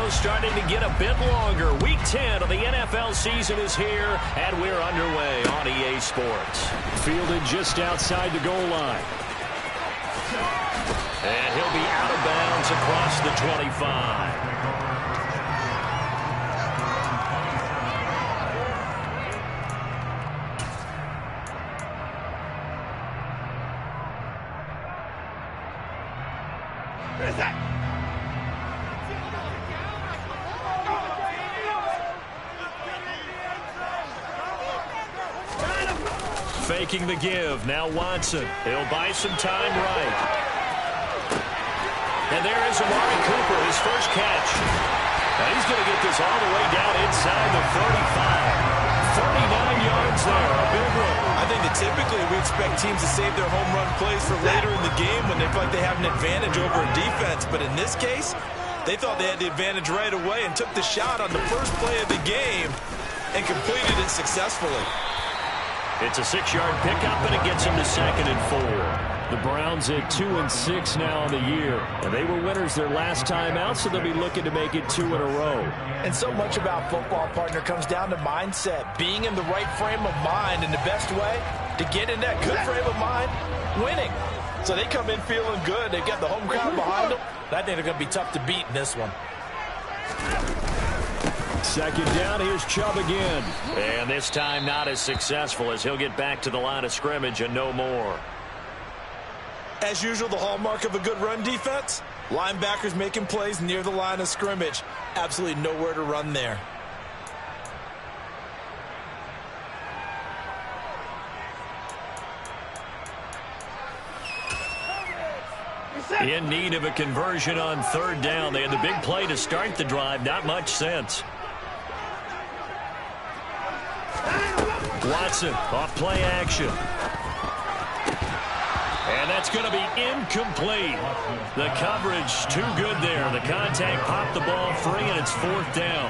window starting to get a bit longer. Week 10 of the NFL season is here, and we're underway on EA Sports. Fielded just outside the goal line. And he'll be out of bounds across the 25. Faking the give. Now Watson. He'll buy some time right. And there is Amari Cooper, his first catch. And he's going to get this all the way down inside the 35. 39 yards there. A big one. I think that typically we expect teams to save their home run plays for later in the game when they feel like they have an advantage over a defense. But in this case, they thought they had the advantage right away and took the shot on the first play of the game and completed it successfully. It's a 6-yard pickup, and it gets him to 2nd and 4. The Browns at 2-6 now on the year. And they were winners their last time out, so they'll be looking to make it 2 in a row. And so much about football, partner, comes down to mindset. Being in the right frame of mind, and the best way to get in that good frame of mind, winning. So they come in feeling good. They've got the home crowd behind them. I think they're going to be tough to beat in this one. 2nd down, here's Chubb again. And this time not as successful as he'll get back to the line of scrimmage and no more. As usual, the hallmark of a good run defense, linebackers making plays near the line of scrimmage. Absolutely nowhere to run there. In need of a conversion on 3rd down. They had the big play to start the drive. Not much sense. Watson off play action. And that's going to be incomplete. The coverage too good there. The contact popped the ball free, and it's 4th down.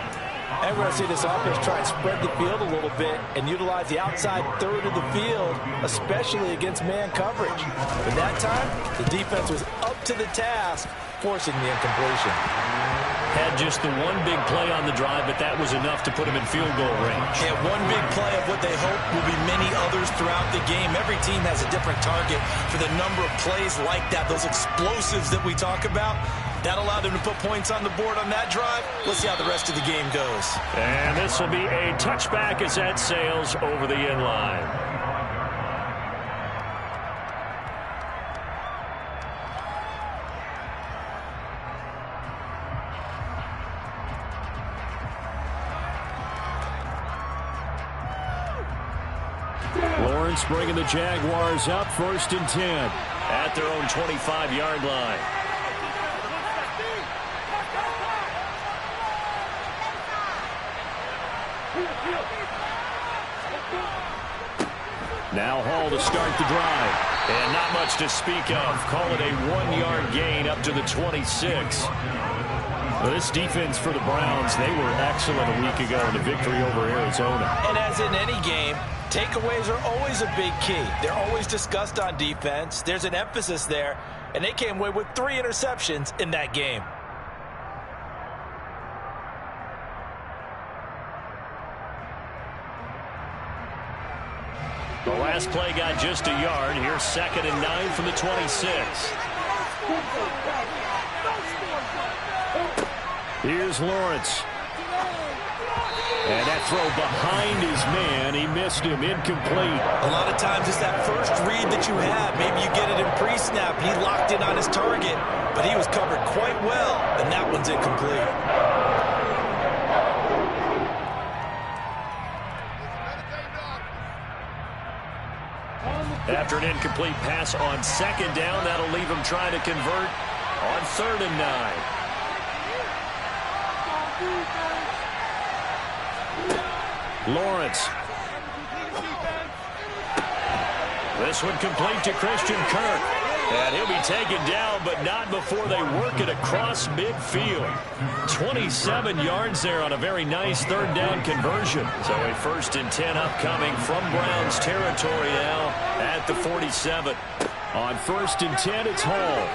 And we're going to see this offense try and spread the field a little bit and utilize the outside third of the field, especially against man coverage. But that time, the defense was up to the task, forcing the incompletion. Had just the one big play on the drive, but that was enough to put him in field goal range. Yeah, one big play of what they hope will be many others throughout the game. Every team has a different target for the number of plays like that, those explosives that we talk about. That allowed them to put points on the board on that drive. Let's see how the rest of the game goes. And this will be a touchback as that sails over the end line. Lawrence bringing the Jaguars up, 1st and 10. At their own 25-yard line. Now Hall to start the drive. And not much to speak of. Call it a 1-yard gain up to the 26. Well, this defense for the Browns, they were excellent a week ago in the victory over Arizona. And as in any game, takeaways are always a big key. They're always discussed on defense. There's an emphasis there, and they came away with 3 interceptions in that game. The last play got just a yard. Here's 2nd and 9 from the 26. Here's Lawrence. And that throw behind his man. He missed him. Incomplete. A lot of times it's that first read that you have. Maybe you get it in pre-snap. He locked in on his target, but he was covered quite well, and that one's incomplete. After an incomplete pass on 2nd down, that'll leave him trying to convert on 3rd and 9. Lawrence. This one complete to Christian Kirk. And he'll be taken down, but not before they work it across midfield. 27 yards there on a very nice 3rd down conversion. So a 1st and 10 upcoming from Browns territory now at the 47. On 1st and 10, it's Hall.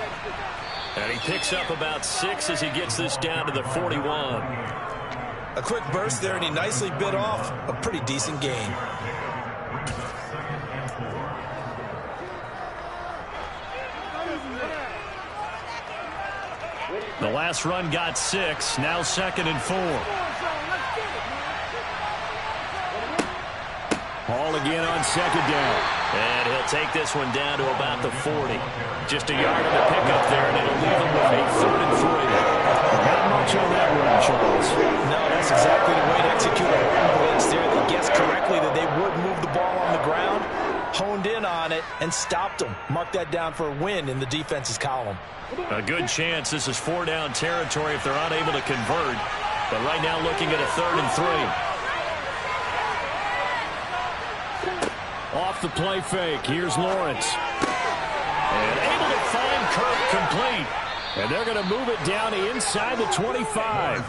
And he picks up about 6 as he gets this down to the 41. A quick burst there, and he nicely bit off a pretty decent gain. The last run got 6. Now 2nd and 4. Ball again on 2nd down. And he'll take this one down to about the 40. Just a yard of the pickup there, and it'll leave him with a 3rd and 3. Not much on that run, Charles. No, that's exactly the way to execute a run blitz there. They guessed correctly that they would move the ball on the ground, honed in on it, and stopped them. Mark that down for a win in the defense's column. A good chance this is 4-down territory if they're unable to convert. But right now looking at a 3rd and 3. Off the play fake. Here's Lawrence. And able to find Kirk complete. And they're going to move it down inside the 25.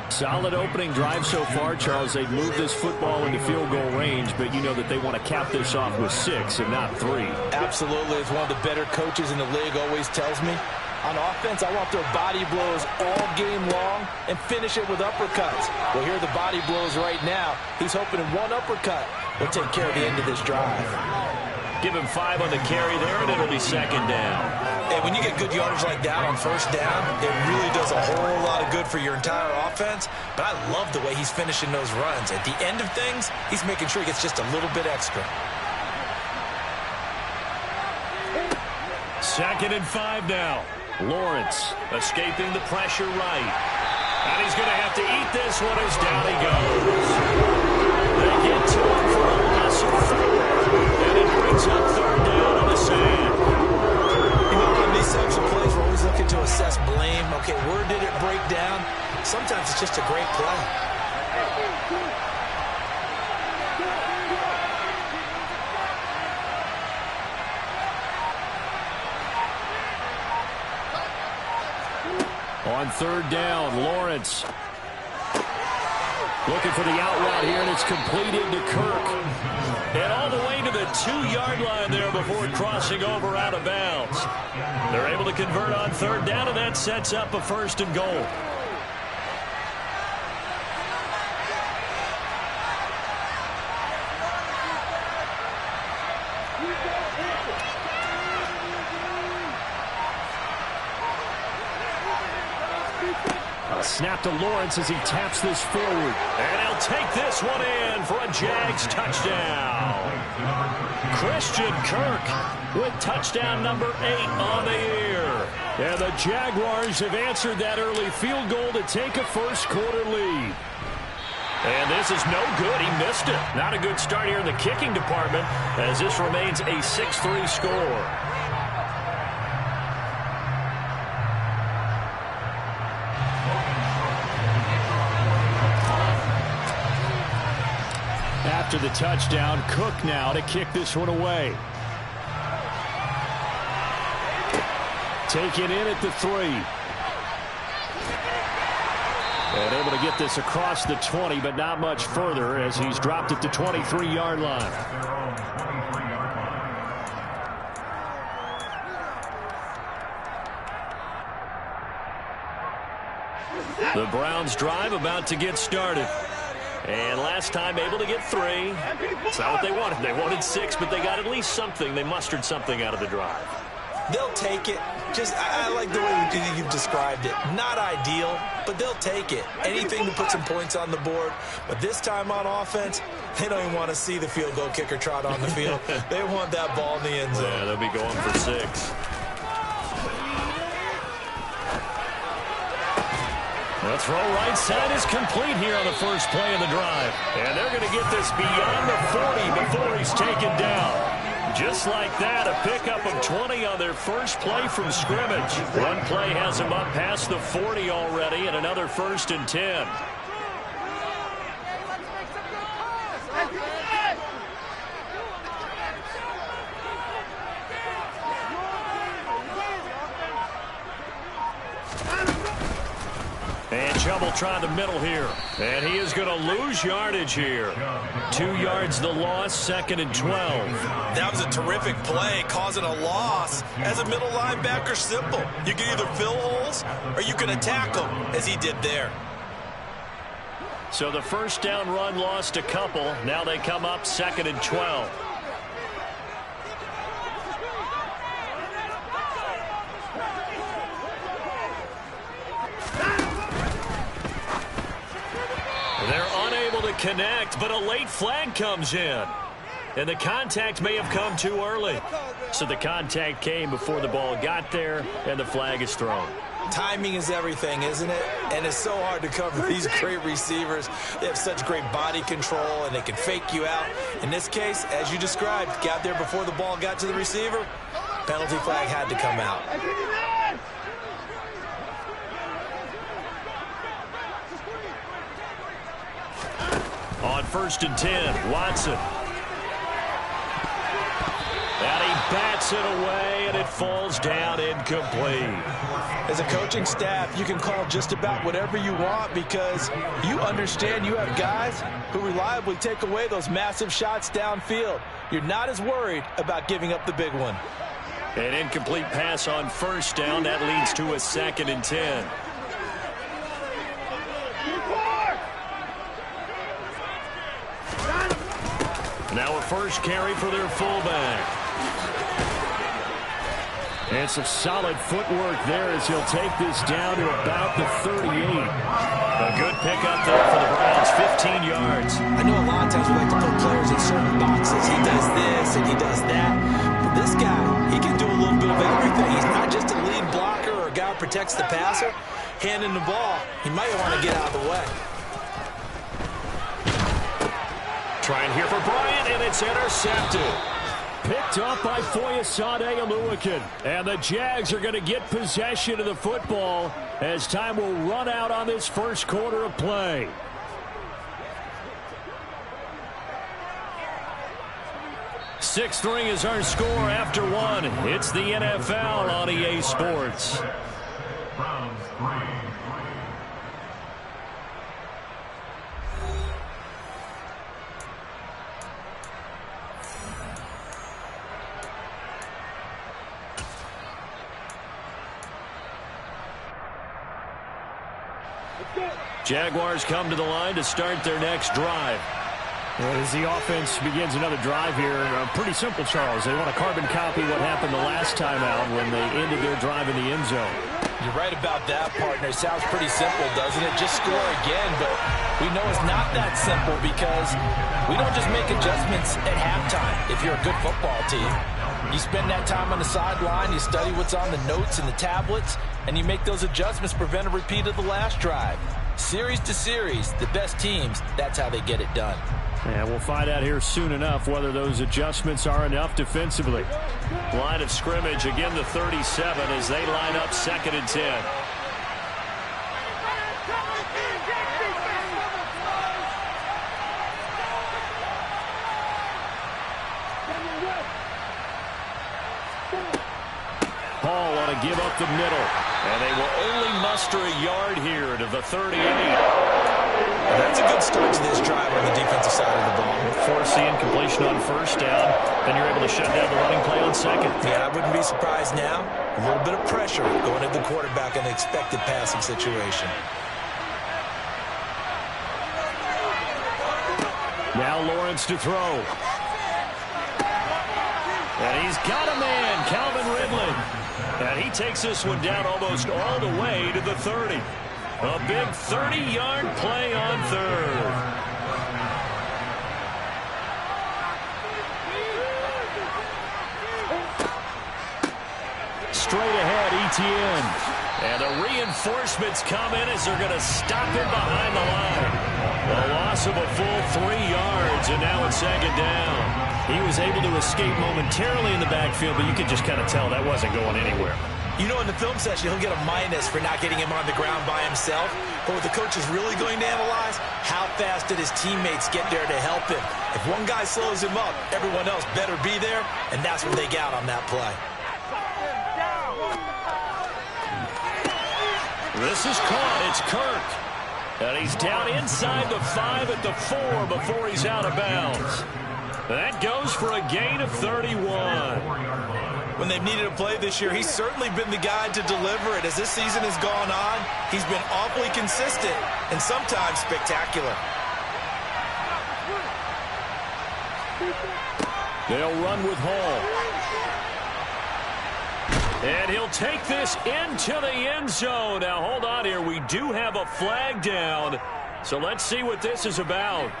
Solid opening drive so far, Charles. They've moved this football into field goal range, but you know that they want to cap this off with 6 and not 3. Absolutely. As one of the better coaches in the league always tells me, on offense, I want their body blows all game long and finish it with uppercuts. Well, here are the body blows right now. He's hoping in one uppercut will take care of the end of this drive. Give him 5 on the carry there, and it'll be 2nd down. And when you get good yardage like that on 1st down, it really does a whole lot of good for your entire offense. But I love the way he's finishing those runs. At the end of things, he's making sure he gets just a little bit extra. 2nd and 5 now. Lawrence escaping the pressure right. And he's going to have to eat this one as down he goes. They get to him for a loss of 4. And it brings up 3rd down on the sand. You know, on these types of plays, we're always looking to assess blame. Okay, where did it break down? Sometimes it's just a great play. On 3rd down, Lawrence looking for the out route here, and it's completed to Kirk. And all the way to the 2-yard line there before crossing over out of bounds. They're able to convert on 3rd down, and that sets up a 1st and goal. Snap to Lawrence as he taps this forward. And he'll take this one in for a Jags touchdown. Christian Kirk with touchdown number 8 on the year. And the Jaguars have answered that early field goal to take a first-quarter lead. And this is no good. He missed it. Not a good start here in the kicking department as this remains a 6-3 score. After the touchdown, Cook now to kick this one away. Taken in at the 3. And able to get this across the 20, but not much further as he's dropped it to 23-yard line. The Browns drive about to get started. And last time able to get 3. It's not what they wanted. They wanted 6, but they got at least something. They mustered something out of the drive. They'll take it. Just, I like the way you've described it. Not ideal, but they'll take it. Anything to put some points on the board. But this time on offense, they don't even want to see the field goal kicker trot on the field. They want that ball in the end zone. Yeah, they'll be going for 6. The throw right side is complete here on the first play of the drive. And they're going to get this beyond the 40 before he's taken down. Just like that, a pickup of 20 on their first play from scrimmage. One play has them up past the 40 already, and another 1st and 10. And trouble trying the middle here. And he is going to lose yardage here. 2 yards the loss, 2nd and 12. That was a terrific play, causing a loss. As a middle linebacker, simple. You can either fill holes or you can attack them, as he did there. So the first down run lost a couple. Now they come up 2nd and 12. They're unable to connect, but a late flag comes in. And the contact may have come too early. So the contact came before the ball got there, and the flag is thrown. Timing is everything, isn't it? And it's so hard to cover these great receivers. They have such great body control, and they can fake you out. In this case, as you described, got there before the ball got to the receiver. Penalty flag had to come out. On 1st and 10, Watson. And he bats it away, and it falls down incomplete. As a coaching staff, you can call just about whatever you want because you understand you have guys who reliably take away those massive shots downfield. You're not as worried about giving up the big one. An incomplete pass on 1st down. That leads to a 2nd and 10. Now a first carry for their fullback. And some solid footwork there as he'll take this down to about the 38. A good pickup there for the Browns, 15 yards. I know a lot of times we like to put players in certain boxes. He does this and he does that. But this guy, he can do a little bit of everything. He's not just a lead blocker or a guy who protects the passer. Handing the ball, he might want to get out of the way. Trying here for Bryant, and it's intercepted. Picked up by Foyesade Oluwakin. And the Jags are going to get possession of the football as time will run out on this first quarter of play. Sixth ring is our score after one. It's the NFL on EA Sports. Jaguars come to the line to start their next drive. Well, as the offense begins another drive here, pretty simple, Charles. They want to carbon copy what happened the last time out when they ended their drive in the end zone. You're right about that, partner. It sounds pretty simple, doesn't it? Just score again, but we know it's not that simple because we don't just make adjustments at halftime if you're a good football team. You spend that time on the sideline, you study what's on the notes and the tablets, and you make those adjustments to prevent a repeat of the last drive. Series to series, the best teams, that's how they get it done. And we'll find out here soon enough whether those adjustments are enough defensively. Line of scrimmage, again the 37 as they line up 2nd and 10. Hall want to give up the middle. And they will only muster a yard here to the 38. That's a good start to this drive on the defensive side of the ball. Force the incompletion on 1st down. Then you're able to shut down the running play on 2nd. Yeah, I wouldn't be surprised now. A little bit of pressure going at the quarterback in an expected passing situation. Now Lawrence to throw. And he's got a man, Calvin Ridley. And he takes this one down almost all the way to the 30. A big 30-yard play on 3rd. Straight ahead, Etienne. And the reinforcements come in as they're going to stop him behind the line. A loss of a full 3 yards, and now it's 2nd down. He was able to escape momentarily in the backfield, but you could just kind of tell that wasn't going anywhere. You know, in the film session, he'll get a minus for not getting him on the ground by himself. But what the coach is really going to analyze, how fast did his teammates get there to help him? If one guy slows him up, everyone else better be there, and that's what they got on that play. This is caught. It's Kirk. And he's down inside the 5 at the 4 before he's out of bounds. That goes for a gain of 31. When they've needed a play this year, he's certainly been the guy to deliver it. As this season has gone on, he's been awfully consistent and sometimes spectacular. They'll run with Hall. And he'll take this into the end zone. Now, hold on here. We do have a flag down. So let's see what this is about.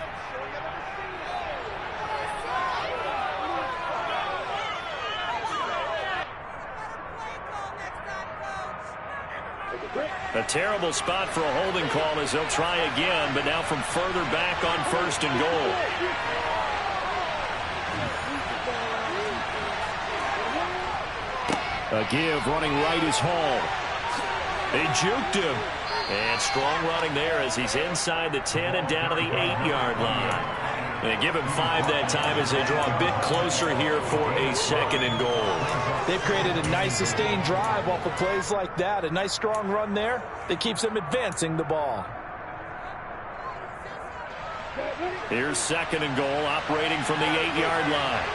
A terrible spot for a holding call as they'll try again, but now from further back on 1st and goal. A give running right is Hall. They juked him. And strong running there as he's inside the 10 and down to the 8-yard line. They give him 5 that time as they draw a bit closer here for a 2nd and goal. They've created a nice sustained drive off of plays like that. A nice strong run there that keeps them advancing the ball. Here's 2nd and goal operating from the 8-yard line.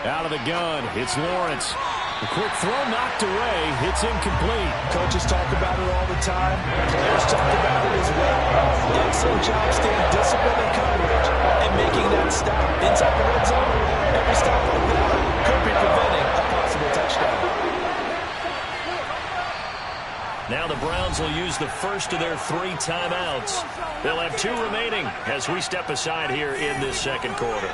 Out of the gun, it's Lawrence. The quick throw knocked away. It's incomplete. Coaches talk about it all the time. Players talk about it as well. Excellent job staying disciplined in coverage and making that stop inside the red zone. Every stop like that could be preventing a possible touchdown. Now the Browns will use the first of their 3 timeouts. They'll have 2 remaining as we step aside here in this 2nd quarter.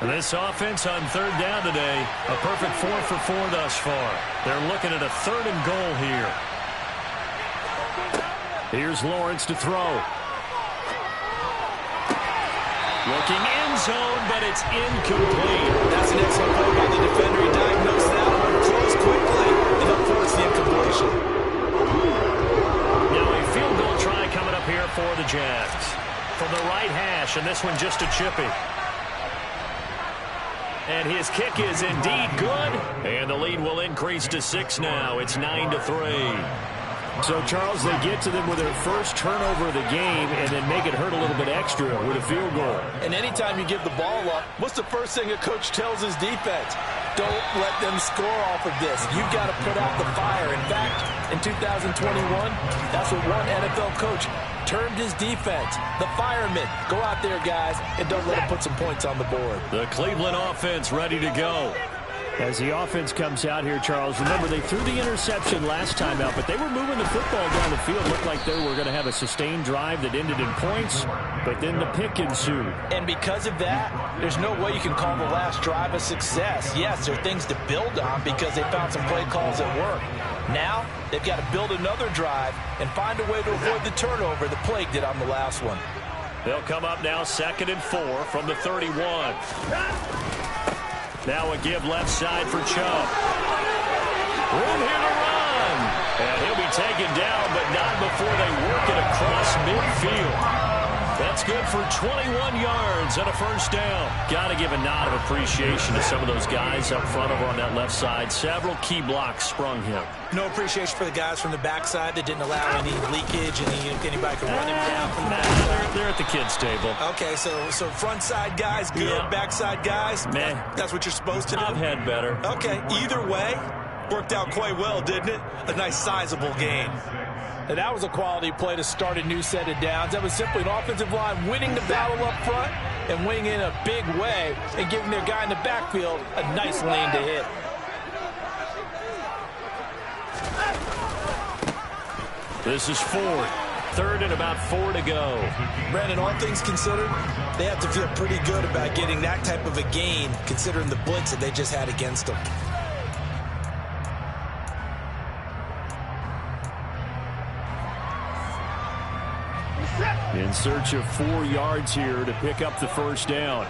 And this offense on 3rd down today, a perfect 4 for 4 thus far. They're looking at a 3rd and goal here. Here's Lawrence to throw. Looking end zone, but it's incomplete. That's an excellent play by the defender. He diagnosed that one, closed quickly, and up force the incompletion. Now a field goal try coming up here for the Jags. From the right hash, and this one just a chippy. And his kick is indeed good. And the lead will increase to 6 now. It's 9-3. So, Charles, they get to them with their first turnover of the game and then make it hurt a little bit extra with a field goal. And anytime you give the ball up, what's the first thing a coach tells his defense? Don't let them score off of this. You've got to put out the fire. In fact, in 2021, that's what one NFL coach termed his defense. The firemen. Go out there, guys, and don't let them put some points on the board. The Cleveland offense ready to go. As the offense comes out here, Charles, remember they threw the interception last time out, but they were moving the football down the field. Looked like they were going to have a sustained drive that ended in points, but then the pick ensued. And because of that, there's no way you can call the last drive a success. Yes, there are things to build on because they found some play calls that work. Now, they've got to build another drive and find a way to avoid the turnover the plague did on the last one. They'll come up now 2nd and 4 from the 31. Now a give left side for Chubb. Room here to run. And he'll be taken down, but not before they work it across midfield. That's good for 21 yards and a first down. Got to give a nod of appreciation to some of those guys up front over on that left side. Several key blocks sprung him. No appreciation for the guys from the backside that didn't allow any leakage and anybody could run him down from the backside. They're at the kids' table. Okay, so front side guys good, yeah. Backside guys, man, that's what you're supposed to do. I've had better. Okay, either way, worked out quite well, didn't it? A nice sizable gain. And that was a quality play to start a new set of downs. That was simply an offensive line winning the battle up front and winning in a big way and giving their guy in the backfield a nice lane to hit. This is 4th. 3rd and about 4 to go. Brandon, all things considered, they have to feel pretty good about getting that type of a gain considering the blitz that they just had against them. In search of 4 yards here to pick up the first down.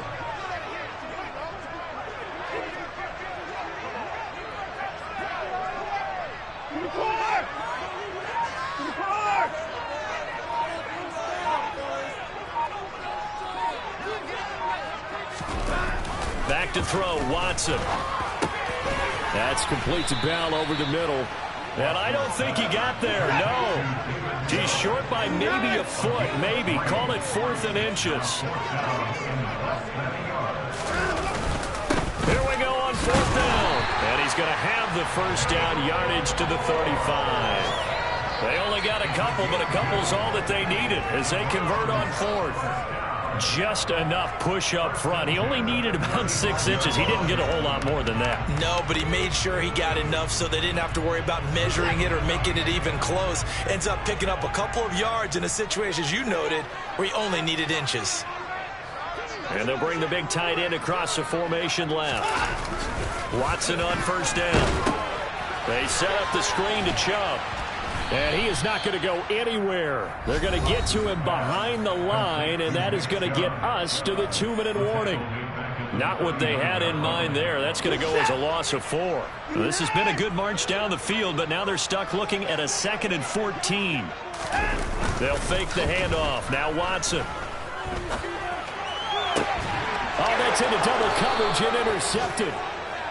Back to throw, Watson. That's complete to Bell over the middle. And I don't think he got there, no. He's short by maybe a foot, maybe. Call it 4th and inches. Here we go on 4th down. And he's going to have the first down, yardage to the 35. They only got a couple, but a couple's all that they needed as they convert on 4th. Just enough push up front. He only needed about 6 inches. He didn't get a whole lot more than that. No, but he made sure he got enough so they didn't have to worry about measuring it or making it even close. Ends up picking up a couple of yards in a situation, as you noted, where he only needed inches. And they'll bring the big tight end across the formation left. Watson on first down. They set up the screen to Chubb. And he is not going to go anywhere. They're going to get to him behind the line, and that is going to get us to the 2-minute warning. Not what they had in mind there. That's going to go as a loss of 4. This has been a good march down the field, but now they're stuck looking at a 2nd and 14. They'll fake the handoff. Now Watson. Oh, that's into double coverage and intercepted.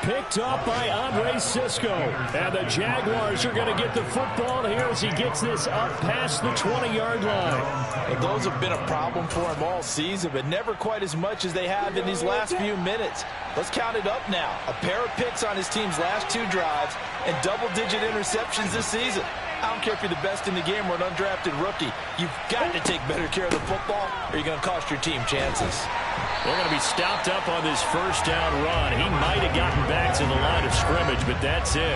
Picked up by Andre Cisco. And the Jaguars are going to get the football here as he gets this up past the 20-yard line. Well, those have been a problem for him all season, but never quite as much as they have in these last few minutes. Let's count it up now. A pair of picks on his team's last 2 drives and double-digit interceptions this season. I don't care if you're the best in the game or an undrafted rookie. You've got to take better care of the football or you're going to cost your team chances. They're going to be stopped up on this first down run. He might have gotten back to the line of scrimmage, but that's it.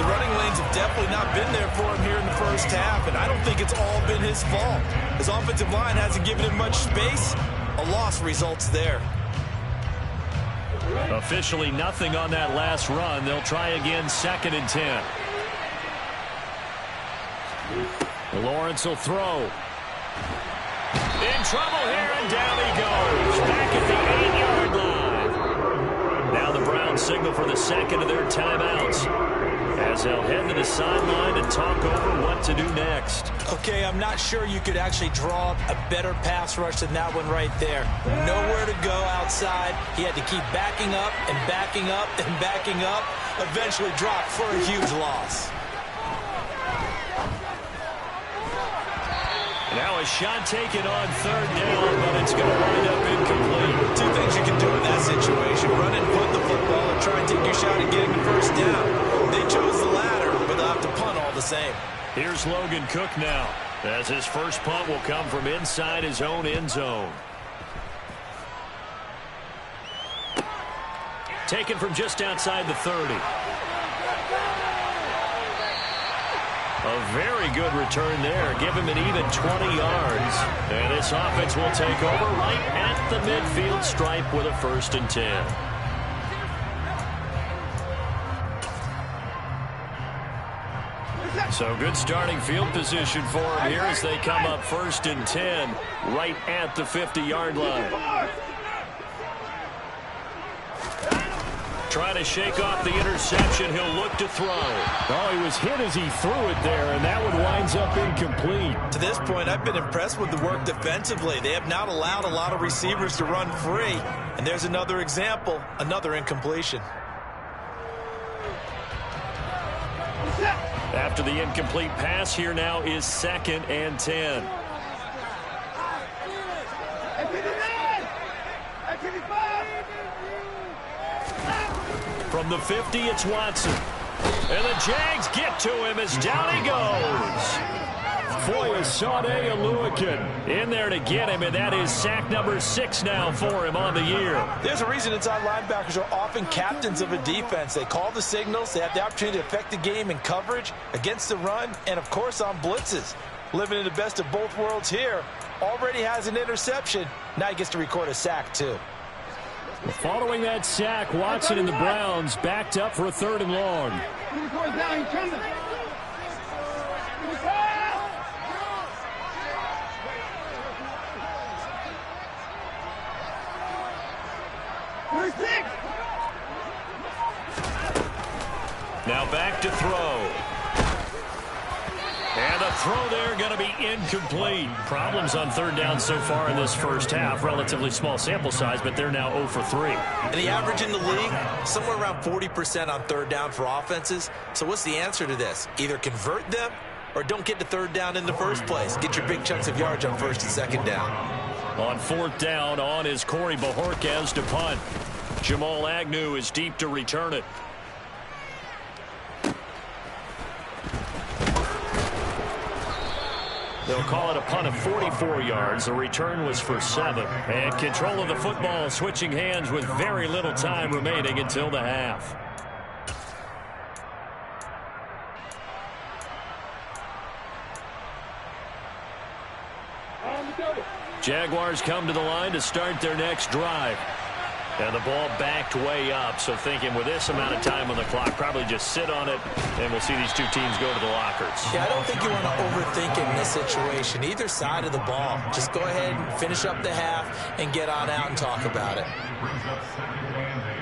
The running lanes have definitely not been there for him here in the first half, and I don't think it's all been his fault. His offensive line hasn't given him much space. A loss results there. Officially nothing on that last run. They'll try again, 2nd and 10. Lawrence will throw. In trouble here, and down he goes. Back at the 8-yard line. Now the Browns signal for the 2nd of their timeouts as they'll head to the sideline and talk over what to do next. Okay, I'm not sure you could actually draw up a better pass rush than that one right there. Nowhere to go outside. He had to keep backing up and backing up and backing up. Eventually dropped for a huge loss. Now a shot taken on 3rd down, but it's going to wind up incomplete. 2 things you can do in that situation. Run and punt the football or try and take your shot at getting the first down. They chose the latter, but they'll have to punt all the same. Here's Logan Cook now, as his first punt will come from inside his own end zone. Taken from just outside the 30. A very good return there. Give him an even 20 yards. And this offense will take over right at the midfield stripe with a 1st and 10. So good starting field position for him here as they come up 1st and 10 right at the 50-yard line. Trying to shake off the interception. He'll look to throw. Oh, he was hit as he threw it there, and that one winds up incomplete. To this point, I've been impressed with the work defensively. They have not allowed a lot of receivers to run free. And there's another example, another incompletion. After the incomplete pass, here now is 2nd and 10. From the 50, it's Watson. And the Jags get to him as down he goes. Foyesade Oluwakin In there to get him, and that is sack number 6 now for him on the year. There's a reason inside linebackers are often captains of a defense. They call the signals. They have the opportunity to affect the game in coverage, against the run, and, of course, on blitzes. Living in the best of both worlds here. Already has an interception. Now he gets to record a sack, too. Following that sack, Watson and the Browns backed up for a 3rd and long. Now back to throw. And a throw there going to be incomplete. Problems on third down so far in this first half. Relatively small sample size, but they're now 0 for 3. And the average in the league, somewhere around 40% on third down for offenses. So what's the answer to this? Either convert them or don't get to third down in the first place. Get your big chunks of yards on first and second down. On fourth down, on is Corey Bajorquez to punt. Jamal Agnew is deep to return it. They'll call it a punt of 44 yards. The return was for 7. And control of the football switching hands with very little time remaining until the half. Jaguars come to the line to start their next drive. And the ball backed way up, so thinking with this amount of time on the clock, probably just sit on it, and we'll see these two teams go to the lockers. Yeah, I don't think you want to overthink it in this situation. Either side of the ball. Just go ahead and finish up the half and get on out and talk about it. Brings up second and 8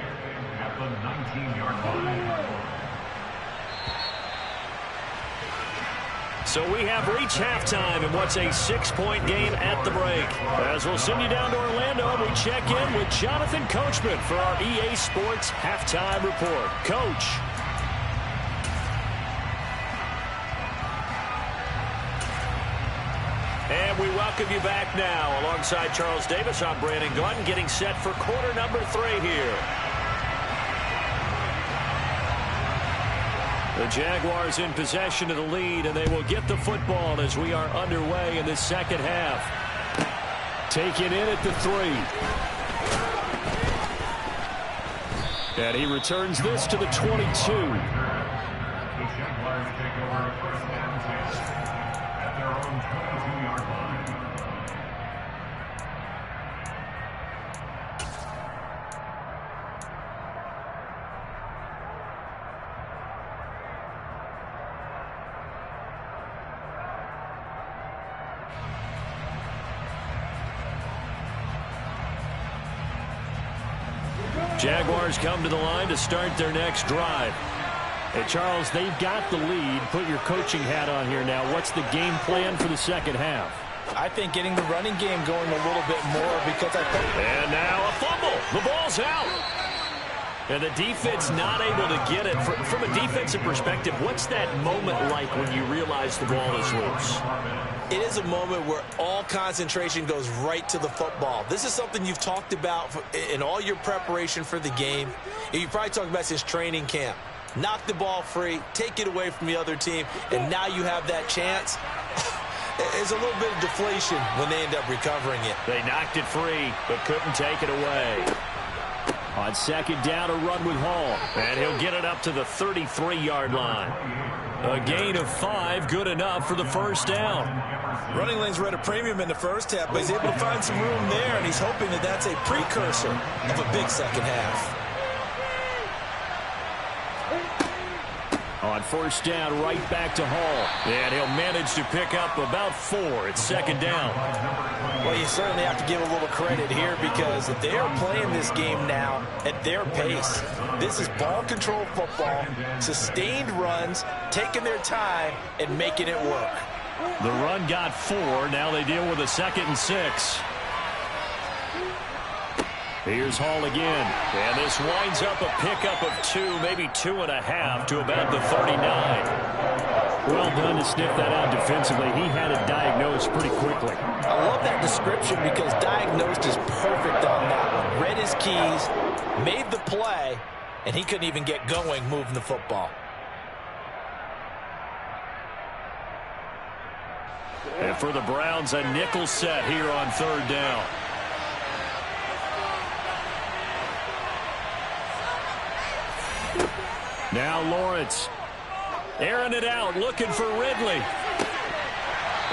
at the 19-yard line. So we have reached halftime in what's a 6-point game at the break. As we'll send you down to Orlando, we check in with Jonathan Coachman for our EA Sports Halftime Report. Coach. And we welcome you back now. Alongside Charles Davis, I'm Brandon Gunn, getting set for quarter number 3 here. The Jaguars in possession of the lead, and they will get the football as we are underway in this second half. Taken in at the 3. And he returns this to the 22. The Jaguars take over first and 10 at their own 22-yard line. Jaguars come to the line to start their next drive. Hey, Charles, they've got the lead. Put your coaching hat on here now. What's the game plan for the second half? I think getting the running game going a little bit more because I think... And now a fumble. The ball's out. And the defense not able to get it. From a defensive perspective, what's that moment like when you realize the ball is loose? It is a moment where all concentration goes right to the football. This is something you've talked about in all your preparation for the game. You've probably talked about since training camp. Knock the ball free, take it away from the other team, and now you have that chance. There's a little bit of deflation when they end up recovering it. They knocked it free, but couldn't take it away. On second down, a run with Hall. And he'll get it up to the 33-yard line. A gain of 5, good enough for the first down. Running lanes were at a premium in the first half, but he's able to find some room there, and he's hoping that that's a precursor of a big second half. On first down, right back to Hall. And he'll manage to pick up about 4. It's second down. Well, you certainly have to give a little credit here because they are playing this game now at their pace. This is ball control football, sustained runs, taking their time, and making it work. The run got 4. Now they deal with a 2nd and 6. Here's Hall again. And this winds up a pickup of 2, maybe 2.5 to about the 39. Well done to sniff that out defensively. He had it diagnosed pretty quickly. I love that description because diagnosed is perfect on that one. Read his keys, made the play, and he couldn't even get going moving the football. And for the Browns, a nickel set here on third down. Now Lawrence airing it out, looking for Ridley.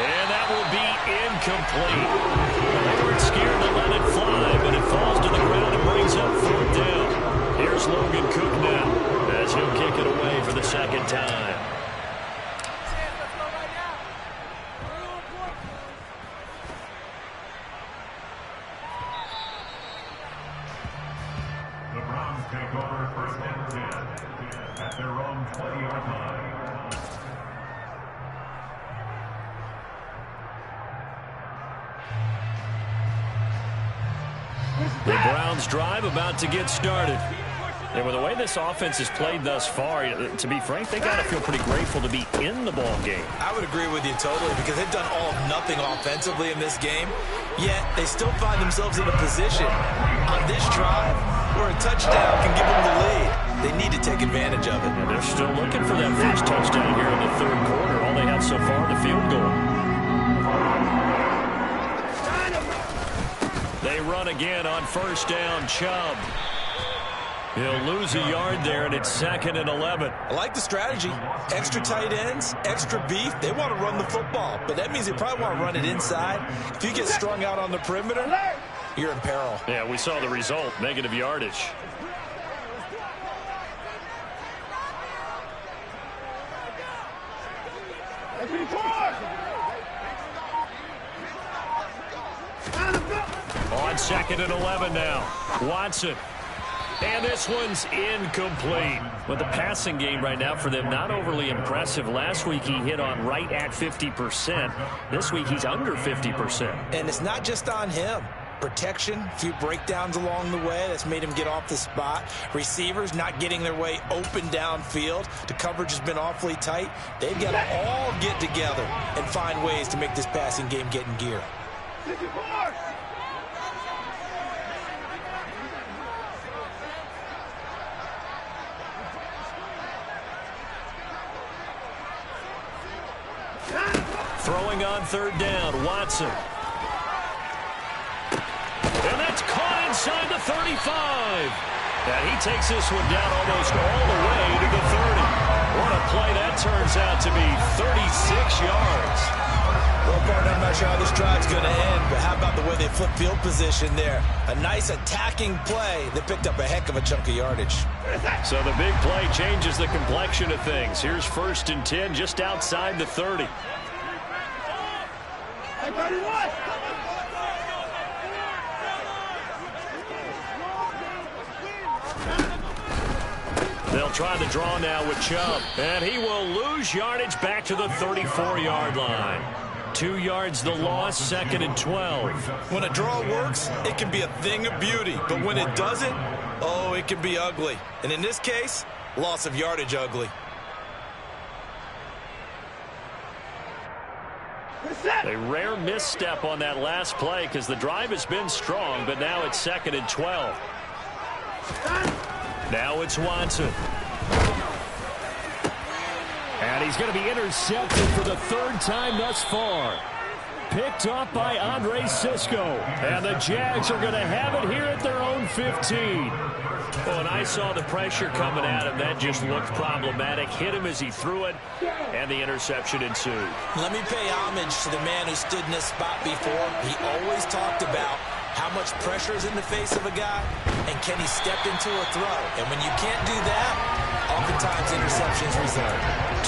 And that will be incomplete. They weren't scared to let it fly, but it falls to the ground and brings up fourth down. Here's Logan Cook now as he'll kick it away for the second time. The Browns take over first and 10 at their own 20-yard line. The Browns drive about to get started. And with the way this offense has played thus far, to be frank, they got to feel pretty grateful to be in the ball game. I would agree with you totally because they've done all of nothing offensively in this game, yet they still find themselves in a position on this drive where a touchdown can give them the lead. They need to take advantage of it. And they're still looking for that first touchdown here in the third quarter. All they have so far, the field goal. They run again on first down. Chubb. He'll lose a yard there, and it's 2nd and 11. I like the strategy. Extra tight ends, extra beef. They want to run the football, but that means they probably want to run it inside. If you get strung out on the perimeter, you're in peril. Yeah, we saw the result, negative yardage. On 2nd and 11 now. Watson. And this one's incomplete. But the passing game right now for them, not overly impressive. Last week he hit on right at 50%. This week he's under 50%. And it's not just on him. Protection, a few breakdowns along the way. That's made him get off the spot. Receivers not getting their way open downfield. The coverage has been awfully tight. They've got to all get together and find ways to make this passing game get in gear. Throwing on third down, Watson. And that's caught inside the 35. And he takes this one down almost all the way to the 30. What a play that turns out to be, 36 yards. Well, Bart, I'm not sure how this drive's going to end, but how about the way they flip field position there? A nice attacking play that picked up a heck of a chunk of yardage. So the big play changes the complexion of things. Here's 1st and 10 just outside the 30. They'll try the draw now with Chubb. And he will lose yardage back to the 34-yard line. 2 yards the loss, 2nd and 12. When a draw works, it can be a thing of beauty. But when it doesn't, oh, it can be ugly. And in this case, loss of yardage ugly. A rare misstep on that last play because the drive has been strong, but now it's 2nd and 12. Now it's Watson. And he's going to be intercepted for the 3rd time thus far. Picked off by Andre Sisco. And the Jags are going to have it here at their own 15. Well, and I saw the pressure coming at him. That just looked problematic. Hit him as he threw it, and the interception ensued. Let me pay homage to the man who stood in this spot before. He always talked about how much pressure is in the face of a guy, and can he step into a throw? And when you can't do that, oftentimes interceptions result.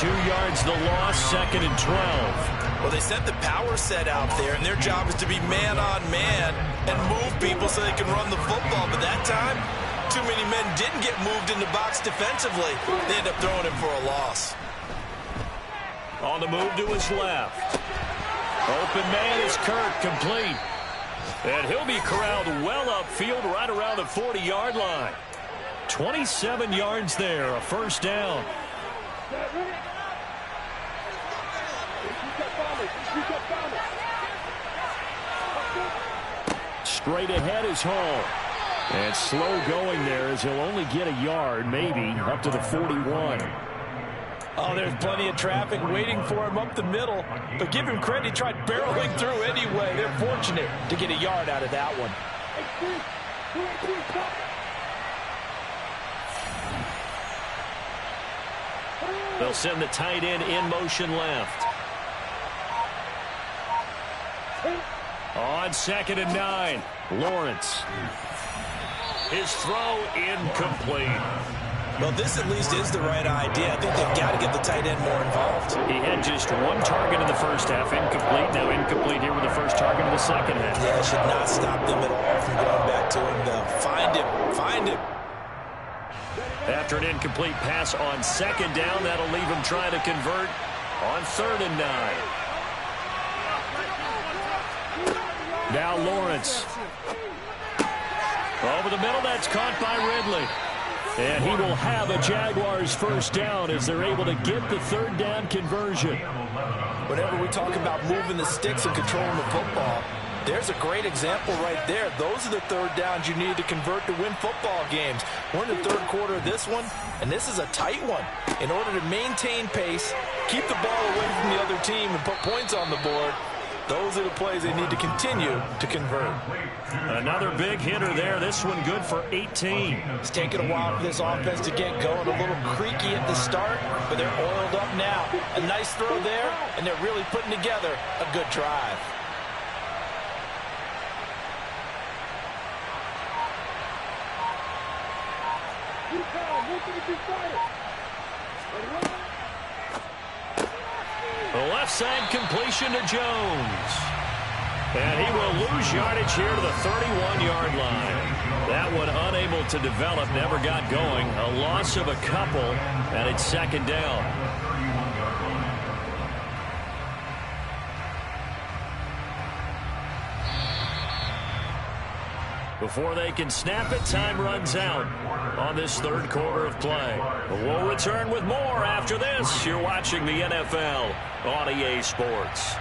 2 yards the loss, 2nd and 12. Well, they sent the power set out there, and their job is to be man-on-man and move people so they can run the football. But that time, too many men didn't get moved in the box defensively. They end up throwing him for a loss. On the move to his left. Open man is Kirk, complete. And he'll be corralled well upfield right around the 40-yard line. 27 yards there, a 1st down. Straight ahead is Hall. And slow going there as he'll only get a yard, maybe, up to the 41. Oh, there's plenty of traffic waiting for him up the middle. But give him credit, he tried barreling through anyway. They're fortunate to get a yard out of that one. They'll send the tight end in motion left. On 2nd and 9, Lawrence. His throw incomplete. Well, this at least is the right idea. I think they've got to get the tight end more involved. He had just 1 target in the first half, incomplete. Now incomplete here with the first target in the second half. Yeah, it should not stop them at all from going back to him, though. Find him. Find him. After an incomplete pass on 2nd down, that'll leave him trying to convert on 3rd and 9. Now Lawrence. Over the middle, that's caught by Ridley. And he will have a Jaguars first down as they're able to get the third down conversion. Whenever we talk about moving the sticks and controlling the football, there's a great example right there. Those are the third downs you need to convert to win football games. We're in the third quarter of this one, and this is a tight one. In order to maintain pace, keep the ball away from the other team, and put points on the board, those are the plays they need to continue to convert. Another big hitter there. This one good for 18. It's taken a while for this offense to get going. A little creaky at the start, but they're oiled up now. A nice throw there, and they're really putting together a good drive. The left side completion to Jones. And he will lose yardage here to the 31-yard line. That one unable to develop, never got going. A loss of a couple, and it's second down. Before they can snap it, time runs out on this third quarter of play. We'll return with more after this. You're watching the NFL on EA Sports.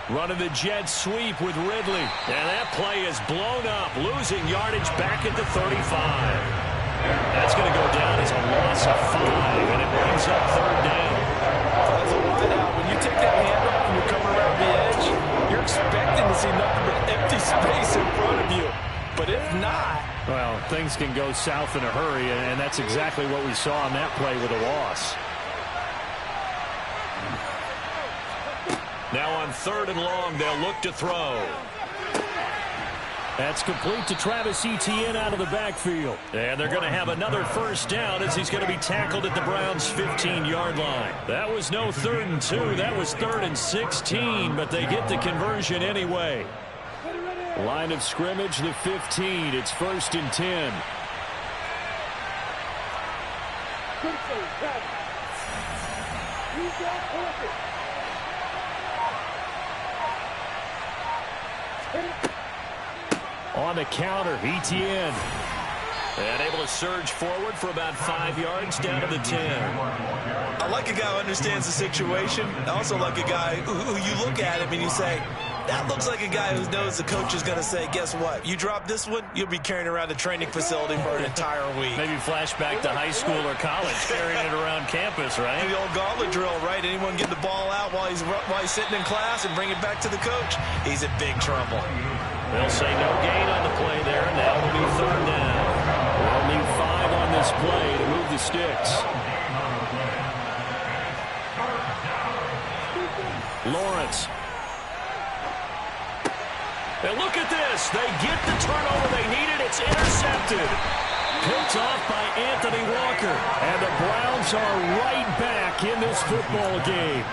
Running the jet sweep with Ridley. And that play is blown up, losing yardage back at the 35. That's going to go down as a loss of 5, and it brings up third down. That's a wide out. When you take that handoff and you're coming around the edge, you're expecting to see nothing but empty space in front of you. But if not... Well, things can go south in a hurry, and that's exactly what we saw on that play with a loss. Now on third and long, they'll look to throw. That's complete to Travis Etienne out of the backfield. And they're going to have another first down as he's going to be tackled at the Browns' 15-yard line. That was no 3rd and 2. That was 3rd and 16, but they get the conversion anyway. Line of scrimmage, the 15. It's 1st and 10. On the counter, Etienne. And able to surge forward for about 5 yards down to the 10. I like a guy who understands the situation. I also like a guy who you look at him and you say, that looks like a guy who knows the coach is going to say, guess what? You drop this one, you'll be carrying around the training facility for an entire week. Maybe flashback to high school or college, carrying it around campus, right? The old gauntlet drill, right? Anyone get the ball out while he's sitting in class and bring it back to the coach? He's in big trouble. They'll say no gain on the play there. Now it'll be third down. They'll need 5 on this play to move the sticks. Lawrence. And look at this. They get the turnover they needed. It's intercepted. Picked off by Anthony Walker. And the Browns are right back in this football game.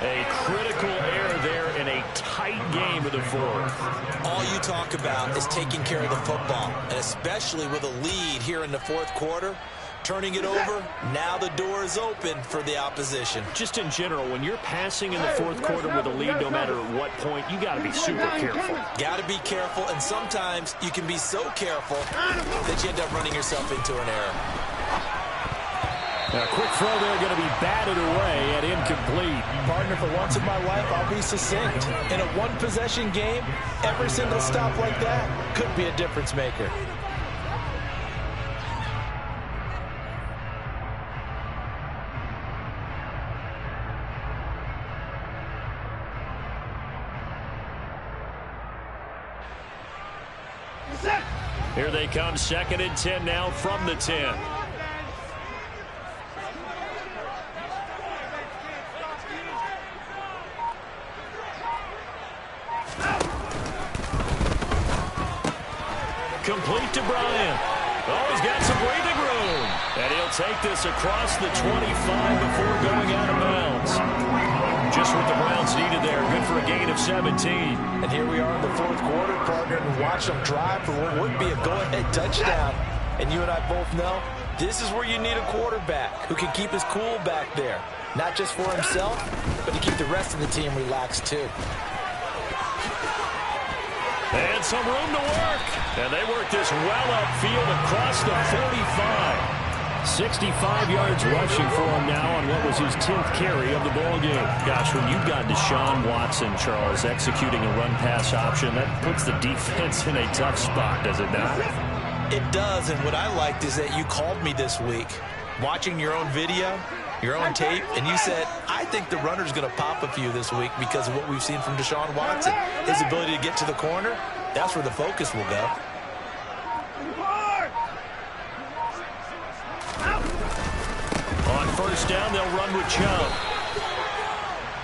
A critical error there in a tight game of the fourth. All you talk about is taking care of the football, and especially with a lead here in the fourth quarter. Turning it over, now the door is open for the opposition. Just in general, when you're passing in the fourth quarter with a lead, no matter what point, you got to be super careful. Got to be careful, and sometimes you can be so careful that you end up running yourself into an error. A quick throw there, going to be batted away and incomplete. Partner, for once in my life, I'll be succinct. In a one-possession game, every single stop like that could be a difference maker. Here they come, 2nd and 10 now from the 10. Complete to Bryant. Oh, he's got some breathing room. And he'll take this across the 25 before going out of bounds. Just what the Browns needed there. Good for a gain of 17. And here we are in the fourth quarter, partner, and watch them drive for what would be a go-ahead touchdown. And you and I both know this is where you need a quarterback who can keep his cool back there. Not just for himself, but to keep the rest of the team relaxed too. And some room to work. And they work this well upfield across the 45. 65 yards rushing for him now on what was his 10th carry of the ball game. Gosh, when you've got Deshaun Watson, Charles, executing a run-pass option, that puts the defense in a tough spot, does it not? It does, and what I liked is that you called me this week, watching your own video, your own tape, and you said, I think the runner's going to pop a few this week because of what we've seen from Deshaun Watson. His ability to get to the corner, that's where the focus will go. On first down, they'll run with Chubb.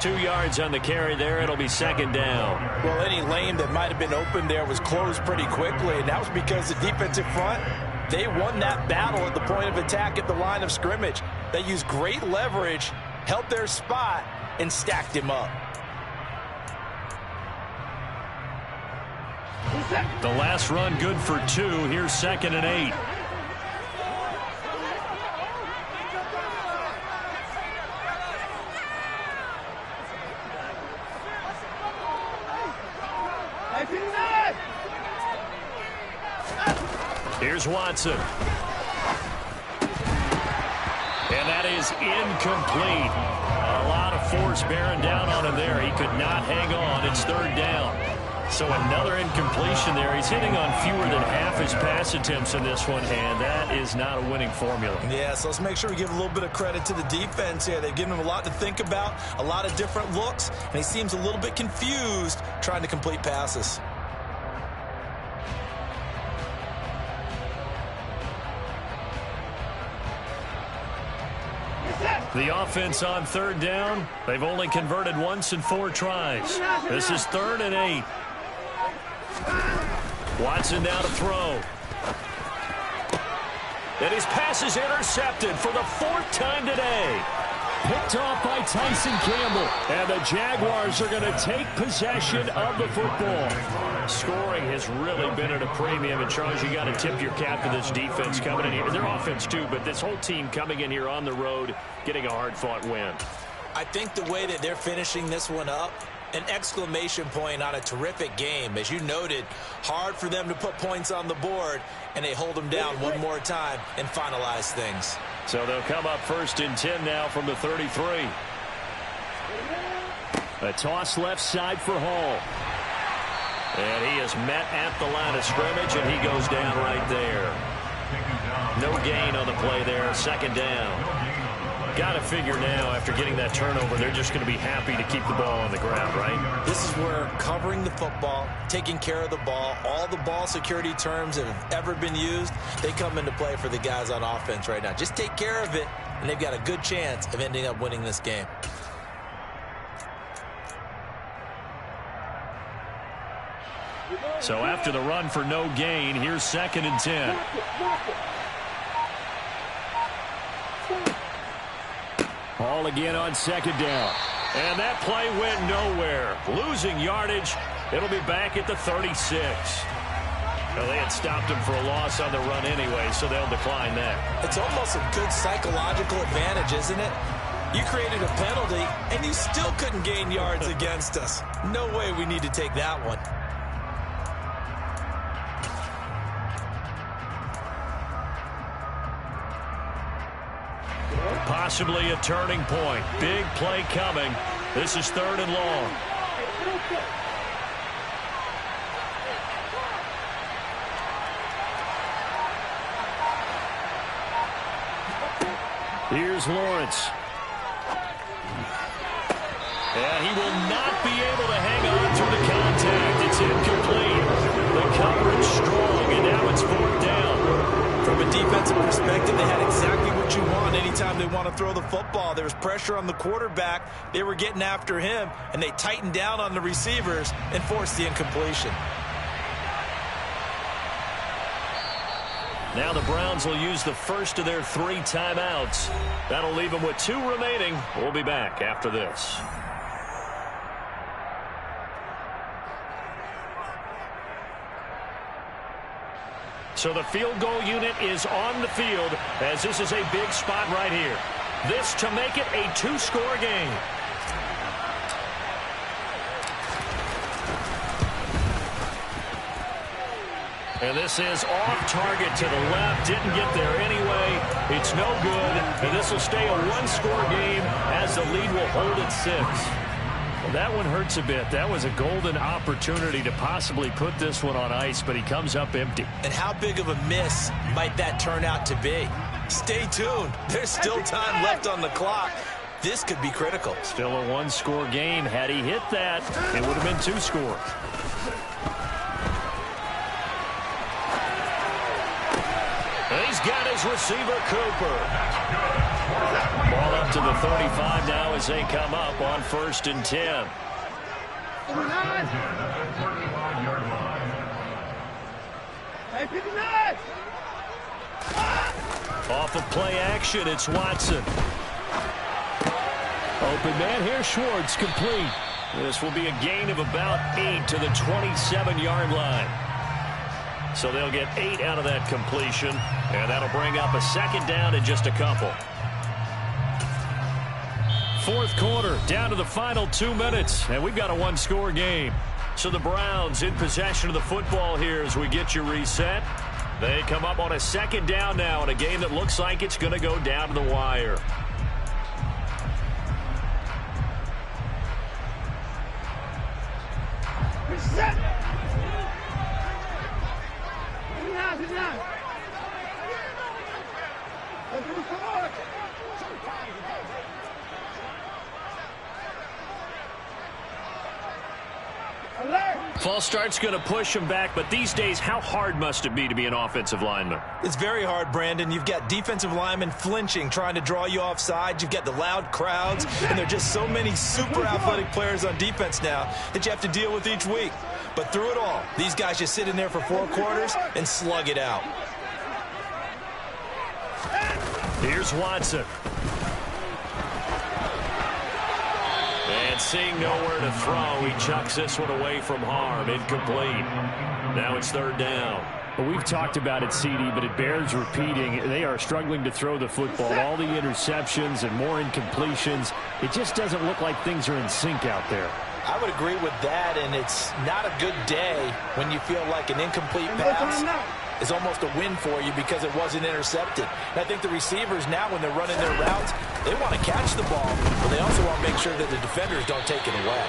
2 yards on the carry there. It'll be second down. Well, any lane that might have been open there was closed pretty quickly, and that was because the defensive front, they won that battle at the point of attack at the line of scrimmage. They used great leverage, held their spot, and stacked him up. The last run good for 2. Here's 2nd and 8. Here's Watson. And that is incomplete. A lot of force bearing down on him there. He could not hang on. It's third down. So another incompletion there. He's hitting on fewer than half his pass attempts in this one, and that is not a winning formula. Yeah, so let's make sure we give a little bit of credit to the defense here. They've given him a lot to think about, a lot of different looks, and he seems a little bit confused trying to complete passes. The offense on third down, they've only converted once in 4 tries. This is 3rd and 8. Watson now to throw. And his pass is intercepted for the 4th time today. Picked off by Tyson Campbell. And the Jaguars are going to take possession of the football. Scoring has really been at a premium. And, Charles, you got to tip your cap to this defense coming in here. Their offense, too, but this whole team coming in here on the road, getting a hard-fought win. I think the way that they're finishing this one up, an exclamation point on a terrific game. As you noted, hard for them to put points on the board, and they hold them down one more time and finalize things. So they'll come up 1st and 10 now from the 33. A toss left side for Hall. And he is met at the line of scrimmage, and he goes down right there. No gain on the play there, 2nd down. Got to figure now, after getting that turnover, they're just going to be happy to keep the ball on the ground, right? This is where covering the football, taking care of the ball, all the ball security terms that have ever been used, they come into play for the guys on offense right now. Just take care of it, and they've got a good chance of ending up winning this game. So after the run for no gain, here's 2nd and 10. Hall again on 2nd down. And that play went nowhere. Losing yardage. It'll be back at the 36. Well, they had stopped him for a loss on the run anyway, so they'll decline that. It's almost a good psychological advantage, isn't it? You created a penalty, and you still couldn't gain yards against us. No way we need to take that one. Possibly a turning point. Big play coming. This is 3rd and long. Here's Lawrence. And he will not be able to hang on through the contact. It's incomplete. The coverage strong, and now it's 4th down. From a defensive perspective, they had exactly what you want anytime they want to throw the football. There was pressure on the quarterback. They were getting after him, and they tightened down on the receivers and forced the incompletion. Now the Browns will use the first of their 3 timeouts. That'll leave them with 2 remaining. We'll be back after this. So the field goal unit is on the field as this is a big spot right here. This to make it a 2-score game. And this is off target to the left. Didn't get there anyway. It's no good. And this will stay a 1-score game as the lead will hold at 6. Well, that one hurts a bit. That was a golden opportunity to possibly put this one on ice, but he comes up empty. And how big of a miss might that turn out to be? Stay tuned. There's still time left on the clock. This could be critical. Still a 1-score game. Had he hit that, it would have been 2 scores. He's got his receiver, Cooper. Ball up to the 35 now as they come up on 1st and 10. Off of play action, it's Watson. Open man here, Schwartz, complete. This will be a gain of about 8 to the 27-yard line. So they'll get 8 out of that completion, and that'll bring up a 2nd down in just a couple. 4th quarter, down to the final 2 minutes, and we've got a 1-score game. So the Browns in possession of the football here as we get you reset. They come up on a 2nd down now in a game that looks like it's going to go down to the wire. Reset. False start's going to push him back, but these days, how hard must it be to be an offensive lineman? It's very hard, Brandon. You've got defensive linemen flinching, trying to draw you offside. You've got the loud crowds, and there are just so many super athletic players on defense now that you have to deal with each week. But through it all, these guys just sit in there for 4 quarters and slug it out. Here's Watson. And seeing nowhere to throw, he chucks this one away from harm. Incomplete. Now it's 3rd down. Well, we've talked about it, CD, but it bears repeating. They are struggling to throw the football. All the interceptions and more incompletions. It just doesn't look like things are in sync out there. I would agree with that, and it's not a good day when you feel like an incomplete pass is almost a win for you because it wasn't intercepted. And I think the receivers now, when they're running their routes, they want to catch the ball, but they also want to make sure that the defenders don't take it away.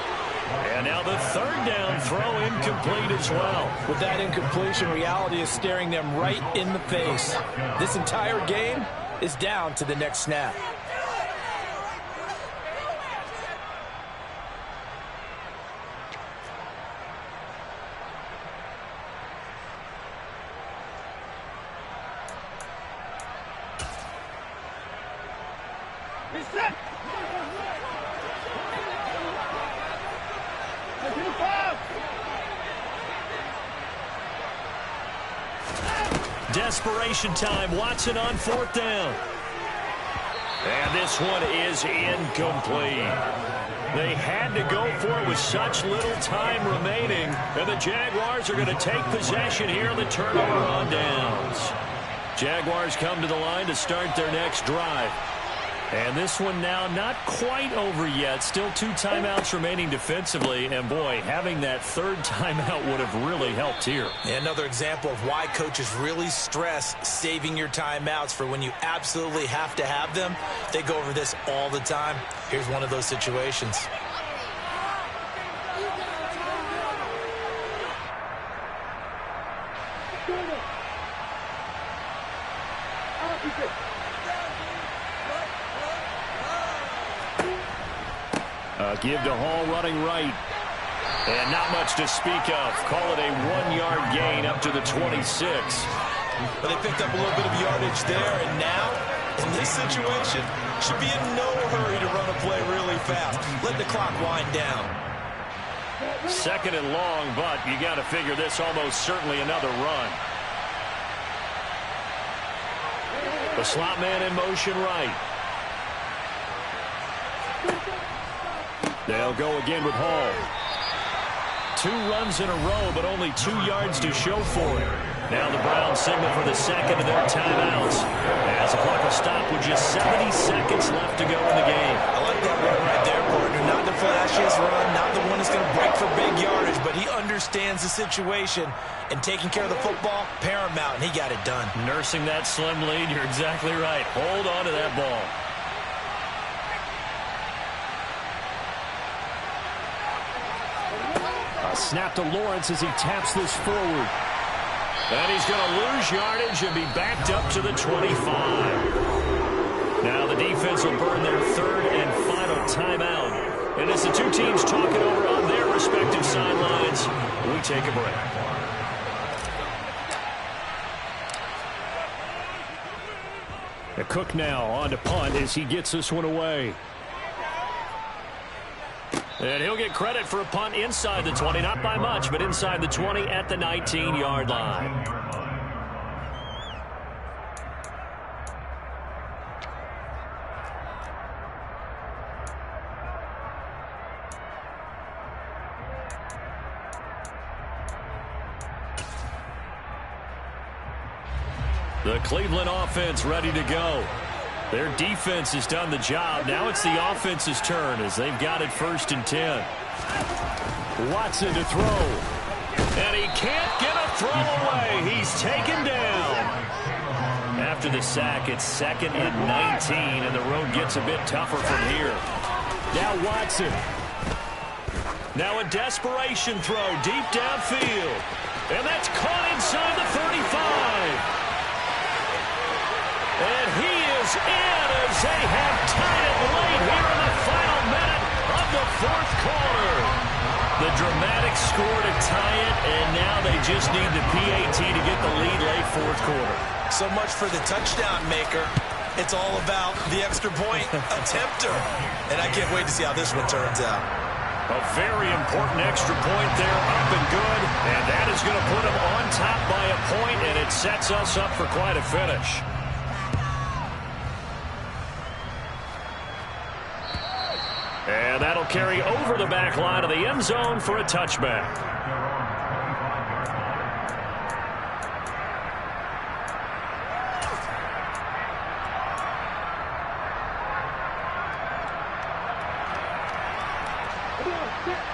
And now the 3rd down throw incomplete as well. With that incompletion, reality is staring them right in the face. This entire game is down to the next snap. Desperation time. Watson on 4th down. And this one is incomplete. They had to go for it with such little time remaining. And the Jaguars are going to take possession here on the turnover on downs. Jaguars come to the line to start their next drive. And this one now not quite over yet. Still 2 timeouts remaining defensively. And, boy, having that 3rd timeout would have really helped here. Yeah, another example of why coaches really stress saving your timeouts for when you absolutely have to have them. They go over this all the time. Here's one of those situations. Give to Hall running right. And not much to speak of. Call it a 1-yard gain up to the 26. But they picked up a little bit of yardage there, and now, in this situation, should be in no hurry to run a play really fast. Let the clock wind down. 2nd and long, but you got to figure this almost certainly another run. The slot man in motion right. They'll go again with Hall. 2 runs in a row, but only 2 yards to show for it. Now the Browns signal for the second of their timeouts. As the clock will stop with just 70 seconds left to go in the game. I like that run right there, partner. Not the flashiest run, not the one that's going to break for big yardage, but he understands the situation, and taking care of the football, paramount, and he got it done. Nursing that slim lead, you're exactly right. Hold on to that ball. A snap to Lawrence as he taps this forward. And he's going to lose yardage and be backed up to the 25. Now the defense will burn their 3rd and final timeout. And as the 2 teams talk it over on their respective sidelines, we take a break. A Cook now on to punt as he gets this one away. And he'll get credit for a punt inside the 20, not by much, but inside the 20 at the 19-yard line. The Cleveland offense ready to go. Their defense has done the job. Now it's the offense's turn as they've got it 1st and 10. Watson to throw. And he can't get a throw away. He's taken down. After the sack, it's 2nd and 19, and the road gets a bit tougher from here. Now Watson. Now a desperation throw deep downfield. And that's caught inside the 35. And he is in as they have tied it late here in the final minute of the 4th quarter. The dramatic score to tie it, and now they just need the PAT to get the lead late 4th quarter. So much for the touchdown maker. It's all about the extra point attempter. And I can't wait to see how this one turns out. A very important extra point there, up and good. And that is going to put them on top by a point, and it sets us up for quite a finish. And that'll carry over the back line of the end zone for a touchback.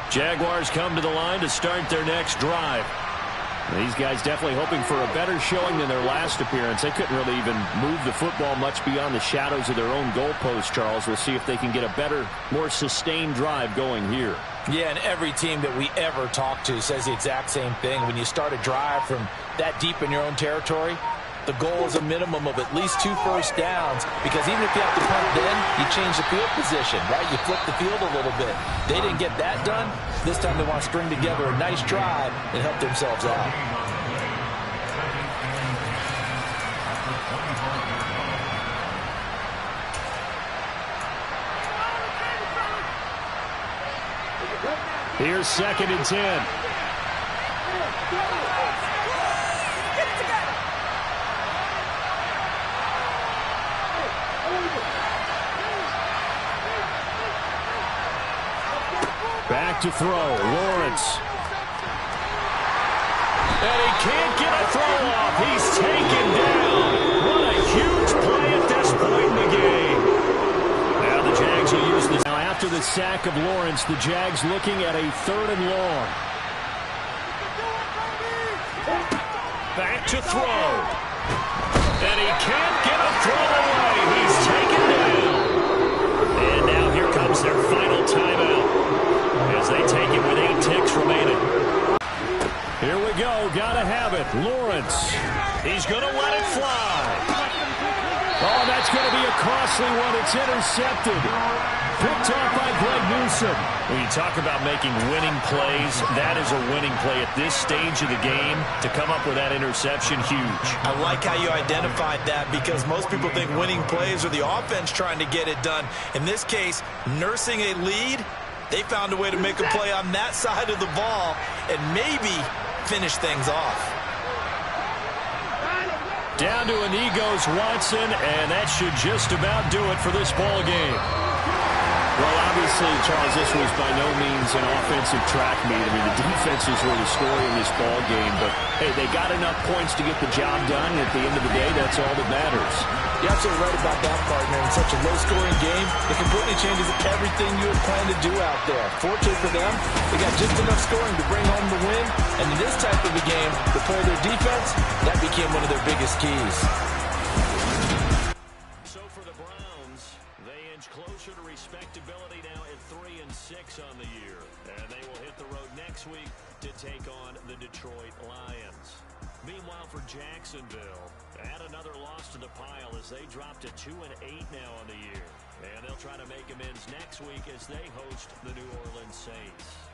Jaguars come to the line to start their next drive. These guys definitely hoping for a better showing than their last appearance. They couldn't really even move the football much beyond the shadows of their own goalpost, Charles. We'll see if they can get a better, more sustained drive going here. Yeah, and every team that we ever talk to says the exact same thing. When you start a drive from that deep in your own territory, the goal is a minimum of at least 2 first downs, because even if you have to punt then, you change the field position, right? You flip the field a little bit. They didn't get that done. This time they want to string together a nice drive and help themselves out. Here's 2nd and 10. Back to throw, Lawrence. And he can't get a throw off. He's taken down. What a huge play at this point in the game. Now the Jags will use this. Now after the sack of Lawrence, the Jags looking at a 3rd and long. Back to throw. And he can't get a throw away. He's taken down. And now here comes their final timeout as they take it with 8 ticks remaining. Here we go. Gotta have it. Lawrence. He's going to let it fly. Oh, that's going to be a costly one. It's intercepted. Picked off by Greg Newsome. When you talk about making winning plays, that is a winning play at this stage of the game. To come up with that interception, huge. I like how you identified that, because most people think winning plays are the offense trying to get it done. In this case, nursing a lead, they found a way to make a play on that side of the ball and maybe finish things off. Down to a knee goes Watson, and that should just about do it for this ball game. Well, obviously, Charles, this was by no means an offensive track meet. I mean, the defenses were the story in this ball game. But, hey, they got enough points to get the job done. And at the end of the day, that's all that matters. You're absolutely right about that, partner. In such a low-scoring game, it completely changes everything you had planned to do out there. Fortunately for them, they got just enough scoring to bring home the win. And in this type of a game, to play their defense, that became one of their biggest keys. So for the Browns, they inch closer to respectability now at 3-6 on the year. And they will hit the road next week to take on the Detroit Lions. Meanwhile, for Jacksonville, add another loss to the pile as they drop to 2-8 now on the year. And they'll try to make amends next week as they host the New Orleans Saints.